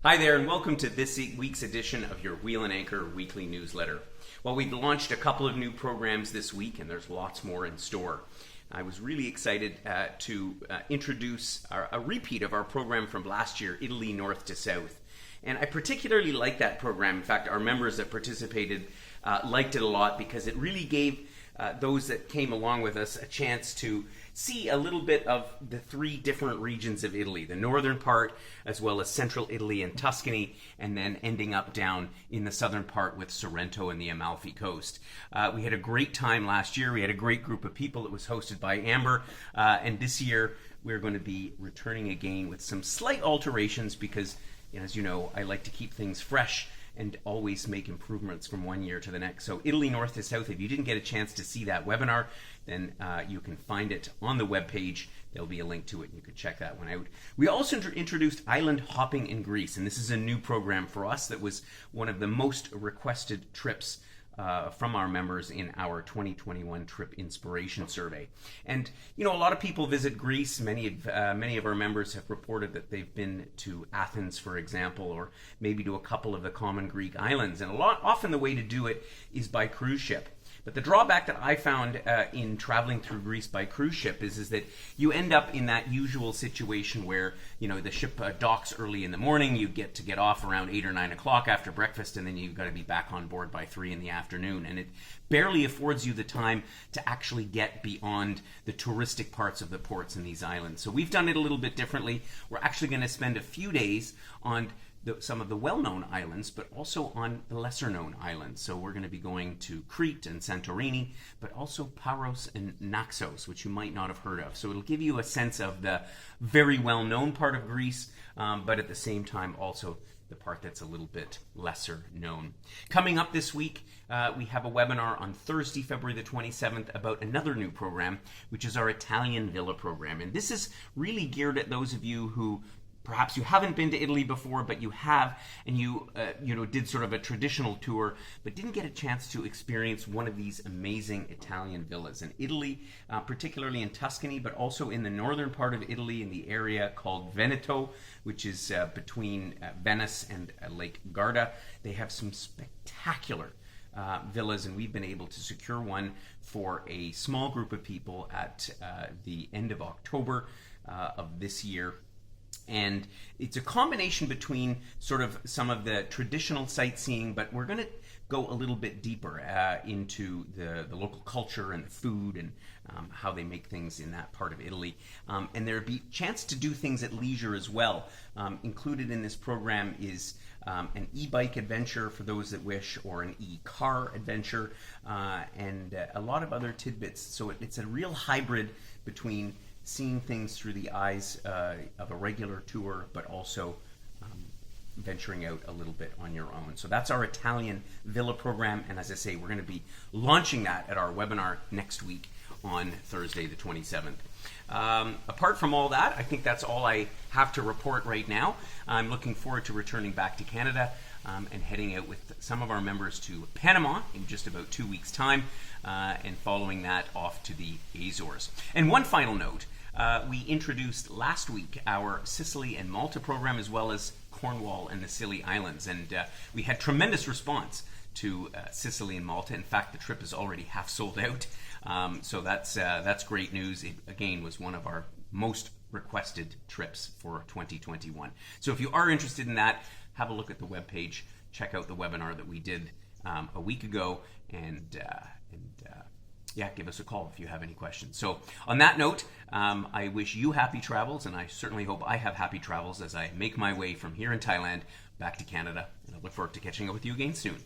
Hi there, and welcome to this week's edition of your Wheel and Anchor weekly newsletter. Well, we've launched a couple of new programs this week, and there's lots more in store. I was really excited to introduce a repeat of our program from last year, Italy North to South. And I particularly like that program. In fact, our members that participated liked it a lot because it really gave those that came along with us a chance to see a little bit of the three different regions of Italy, the northern part, as well as central Italy and Tuscany, and then ending up down in the southern part with Sorrento and the Amalfi Coast. We had a great time last year. We had a great group of people. It was hosted by Amber, and this year we're going to be returning again with some slight alterations because, as you know, I like to keep things fresh and always make improvements from one year to the next. So Italy North to South, if you didn't get a chance to see that webinar, then you can find it on the webpage. There'll be a link to it, and you can check that one out. We also introduced Island Hopping in Greece, and this is a new program for us that was one of the most requested trips from our members in our 2021 Trip Inspiration Survey. And, a lot of people visit Greece. Many of our members have reported that they've been to Athens, for example, or maybe to a couple of the common Greek islands. And often the way to do it is by cruise ship. But the drawback that I found in traveling through Greece by cruise ship is that you end up in that usual situation where, the ship docks early in the morning, you get off around 8 or 9 o'clock after breakfast, and then you've got to be back on board by 3 in the afternoon. And it barely affords you the time to actually get beyond the touristic parts of the ports in these islands. So we've done it a little bit differently. We're actually going to spend a few days on some of the well-known islands, but also on the lesser-known islands. So we're going to be going to Crete and Santorini, but also Paros and Naxos, which you might not have heard of. So it'll give you a sense of the very well-known part of Greece, but at the same time also the part that's a little bit lesser known. Coming up this week, we have a webinar on Thursday, February the 27th, about another new program, which is our Italian Villa program. And this is really geared at those of you who perhaps you haven't been to Italy before, but you have, and you did sort of a traditional tour, but didn't get a chance to experience one of these amazing Italian villas in Italy, particularly in Tuscany, but also in the northern part of Italy in the area called Veneto, which is between Venice and Lake Garda. They have some spectacular villas, and we've been able to secure one for a small group of people at the end of October of this year. And it's a combination between sort of some of the traditional sightseeing, but we're going to go a little bit deeper into the local culture and the food and how they make things in that part of Italy. And there'll be a chance to do things at leisure as well. Included in this program is an e-bike adventure for those that wish, or an e-car adventure, and a lot of other tidbits. So it's a real hybrid between seeing things through the eyes of a regular tour, but also venturing out a little bit on your own. So that's our Italian Villa program, and as I say, we're going to be launching that at our webinar next week on Thursday the 27th. Apart from all that, I think that's all I have to report right now. I'm looking forward to returning back to Canada and heading out with some of our members to Panama in just about 2 weeks' time, and following that off to the Azores. And one final note, we introduced last week our Sicily and Malta program, as well as Cornwall and the Scilly Islands, and we had tremendous response to Sicily and Malta. In fact, the trip is already half sold out, so that's great news. It, again, was one of our most requested trips for 2021. So if you are interested in that, have a look at the webpage, check out the webinar that we did a week ago, and give us a call if you have any questions. So on that note, I wish you happy travels, and I certainly hope I have happy travels as I make my way from here in Thailand back to Canada. And I look forward to catching up with you again soon.